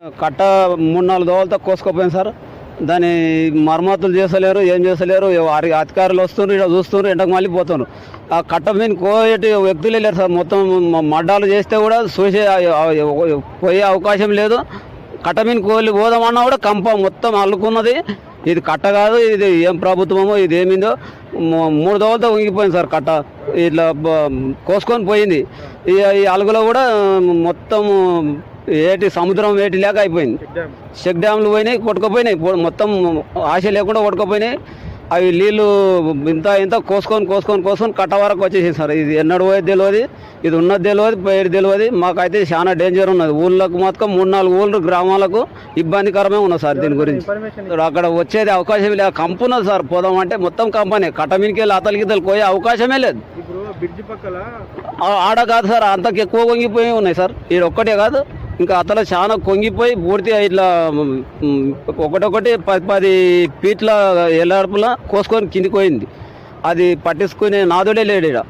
కట్ట 3-4 దోవలతో కోసుకుపోయింది సార్. దాని మరమ్మతులు చేస్తలేరు, ఏం చేస్తలేరు. వారి అధికారులు వస్తున్నారు, ఇక్కడ చూస్తున్నారు, ఎంటకు మళ్ళీ పోతున్నారు. ఆ కట్ట మీద కోయేటి వ్యక్తులే లేరు సార్. మొత్తం మడ్డాలు చేస్తే కూడా చూసే పోయే అవకాశం లేదు. కట్ట మీద కోలి పోదామన్నా కూడా కంప మొత్తం అల్లుకున్నది. ఇది కట్ట కాదు, ఇది ఏం ప్రభుత్వమో ఇది ఏమిందో 3 దోవలతో ఉంగిపోయింది సార్ కట్ట. ఇట్లా కోసుకొని పోయింది. ఈ అలుగులో కూడా మొత్తం సముద్రం ఏటి లేక అయిపోయింది. చెక్ డ్యామ్లు పోయినాయి, కొట్టుకుపోయినాయి, మొత్తం ఆశ లేకుండా కొట్టుకుపోయినాయి. అవి నీళ్లు ఇంత కోసుకొని కట్ట వరకు వచ్చేసింది సార్. ఇది ఎన్నడు పోయేది తెలియదు, ఇది ఉన్నది తెలియదు, పోయేది తెలియదు. మాకైతే చాలా డేంజర్ ఉన్నది. ఊళ్ళకు మొత్తం 3-4 ఊళ్ళు గ్రామాలకు ఇబ్బందికరమే ఉన్నది సార్. దీని గురించి అక్కడ వచ్చేది అవకాశం లేదు. కంపున్నది సార్. పోదామంటే మొత్తం కంపనే. కట్ట మీదకి వెళ్ళి అతలికి పోయే అవకాశమే లేదు. ఆడ కాదు సార్, అంతకు ఎక్కువ కొంగిపోయి ఉన్నాయి సార్. ఇది ఒక్కటే కాదు, ఇంకా అతను చాలా కొంగిపోయి పూర్తిగా ఇట్లా ఒకటొకటి 10 ఫీట్ల ఎల్లడుపులా కోసుకొని కిందికి పోయింది. అది పట్టించుకునే నాదుడే లేడు ఇక్కడ.